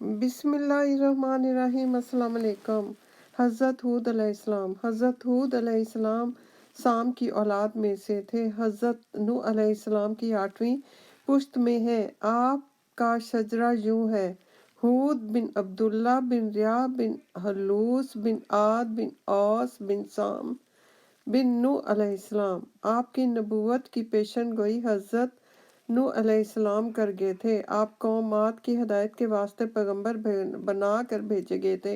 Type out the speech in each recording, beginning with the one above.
बिस्मिल्लाहिर्रहमानिर्रहीम। अस्सलाम वालेकुम। हज़रत हूद अलैहिस्सलाम साम की औलाद में से थे। हज़रत नूह अलैहिस्सलाम की 8वीं पुश्त में है। आपका शजरा यूं है: हूद बिन अब्दुल्ला बिन रिया बिन हलूस बिन आद बिन औस बिन साम बिन नूह अलैहिस्सलाम। आपकी नबूवत की पेशन गोई हज़रत नूह अलैहिस्सलाम कर गए थे। आप कौम आद की हदायत के वास्ते पैगंबर बना कर भेजे गए थे।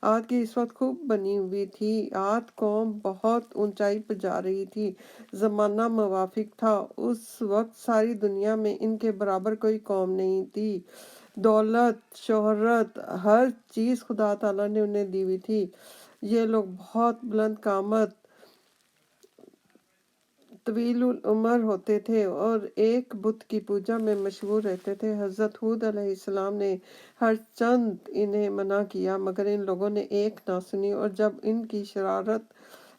आद की इस वक्त खूब बनी हुई थी। आद कौम बहुत ऊंचाई पर जा रही थी। ज़माना मुवाफिक था। उस वक्त सारी दुनिया में इनके बराबर कोई कौम नहीं थी। दौलत, शोहरत, हर चीज़ खुदा ताला ने उन्हें दी हुई थी। ये लोग बहुत बुलंद कामत, तवील उम्र होते थे और एक बुत की पूजा में मशहूर रहते थे। हज़रत हूद अलैहिस्सलाम ने हर चंद इन्हें मना किया, मगर इन लोगों ने एक ना सुनी। और जब इनकी शरारत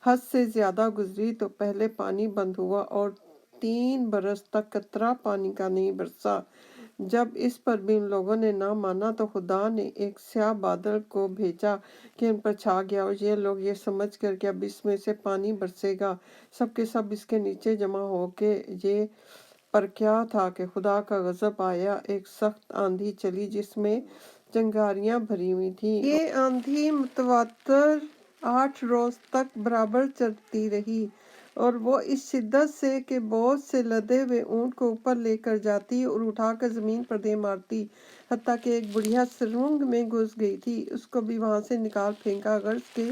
हद से ज़्यादा गुजरी तो पहले पानी बंद हुआ और 3 बरस तक कतरा पानी का नहीं बरसा। जब इस पर भी इन लोगों ने ना माना तो खुदा ने एक स्याह बादल को भेजा कि इन पर छा गया, और ये लोग ये समझ कर कि अब इसमें से पानी बरसेगा, सबके सब इसके नीचे जमा होके ये पर क्या था कि खुदा का गजब आया। एक सख्त आंधी चली जिसमें चिंगारियां भरी हुई थी। ये आंधी मुतवातर 8 रोज तक बराबर चलती रही और वो इस शिद्दत से कि बहुत से लदे हुए ऊंट को ऊपर लेकर जाती और उठाकर जमीन पर दे मारती, हत्ता कि एक बुढ़िया सुरंग में घुस गई थी। उसको भी वहां से निकाल फेंका। गर्ज के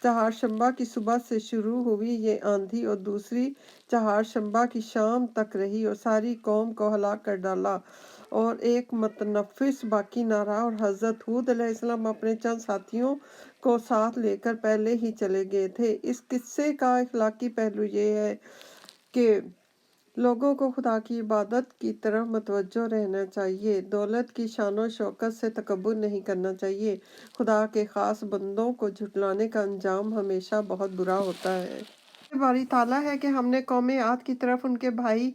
चहारशंबा की सुबह से शुरू हुई ये आंधी और दूसरी चहारशंबा की शाम तक रही और सारी कौम को हलाक कर डाला और एक मुतनफ़िस बाकी ना रहा। और हज़रत हूद अलैहिस्सलाम अपने चंद साथियों को साथ लेकर पहले ही चले गए थे। इस किस्से का इखलाकी पहलू ये है कि लोगों को खुदा की इबादत की तरफ मुतवज्जो रहना चाहिए। दौलत की शान शौकत से तकब्बुर नहीं करना चाहिए। खुदा के ख़ास बंदों को झुटलाने का अंजाम हमेशा बहुत बुरा होता है। बारी ताला है कि हमने कौम आद की तरफ उनके भाई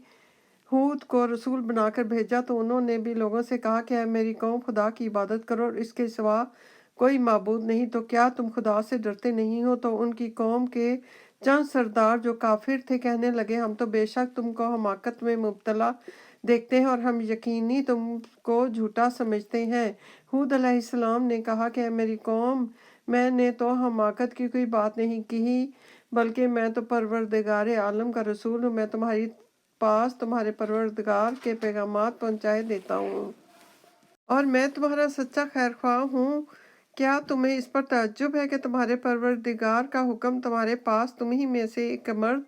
हूद को रसूल बनाकर भेजा तो उन्होंने भी लोगों से कहा कि मेरी कौम खुदा की इबादत करो और इसके सिवा कोई माबूद नहीं। तो क्या तुम खुदा से डरते नहीं हो? तो उनकी कौम के चंद सरदार जो काफिर थे कहने लगे, हम तो बेशक तुमको हमाकत में मुब्तला देखते हैं और हम यकीनी तुमको झूठा समझते हैं। हूद अलैहिस्सलाम ने कहा कि मेरी कौम, मैंने तो हमाकत की कोई बात नहीं की, बल्कि मैं तो परवरदिगार आलम का रसूल हूँ। मैं तुम्हारी पास तुम्हारे परवरदिगार के पैगामात पहुँचाए देता हूँ और मैं तुम्हारा सच्चा खैरख्वाह हूँ। क्या तुम्हें इस पर तअज्जुब है कि तुम्हारे परवरदिगार का हुक्म तुम्हारे पास तुम ही में से एक मर्द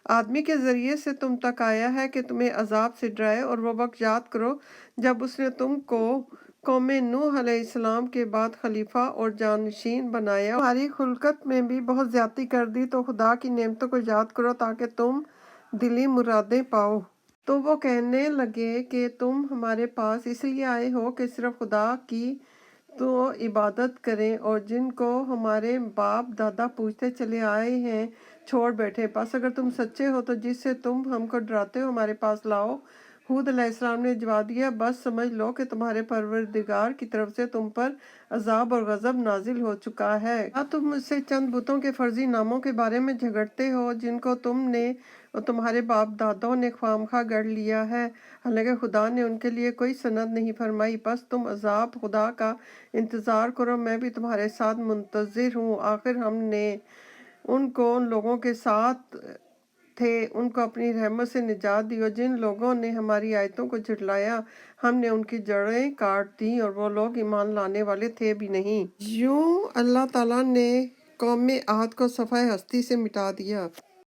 आदमी के ज़रिए से तुम तक आया है कि तुम्हें अजाब से डराए? और वो वक्त याद करो जब उसने तुमको कौम नूह अलैहिस्सलाम के बाद खलीफा और जानशीन बनाया, तुम्हारी खुलकत में भी बहुत ज्यादती कर दी। तो खुदा की नेमतों को याद करो ताकि तुम दिली मुरादें पाओ। तो वो कहने लगे कि तुम हमारे पास इसलिए आए हो कि सिर्फ खुदा की तो इबादत करें और जिनको हमारे बाप दादा पूछते चले आए हैं छोड़ बैठे। बस अगर तुम सच्चे हो तो जिससे तुम हमको डराते हो हमारे पास लाओ। हूद अलैहिस्सलाम ने जवाब दिया, बस समझ लो कि तुम्हारे परवरदिगार की तरफ से तुम पर अजाब और गजब नाजिल हो चुका है। क्या तुम मुझसे चंद बुतों के फर्जी नामों के बारे में झगड़ते हो जिनको तुमने और तुम्हारे बाप दादाओं ने ख्वामखा गढ़ लिया है, हालांकि खुदा ने उनके लिए कोई सनद नहीं फरमाई। बस तुम अजाब खुदा का इंतज़ार करो, मैं भी तुम्हारे साथ मुंतज़िर हूँ। आखिर हमने उनको उन लोगों के साथ थे उनको अपनी रहमत से निजात दी और जिन लोगों ने हमारी आयतों को झुटलाया हमने उनकी जड़ें काट दी और वो लोग ईमान लाने वाले थे भी नहीं। यूं अल्लाह ताला ने कौम आद को सफ़ाए हस्ती से मिटा दिया।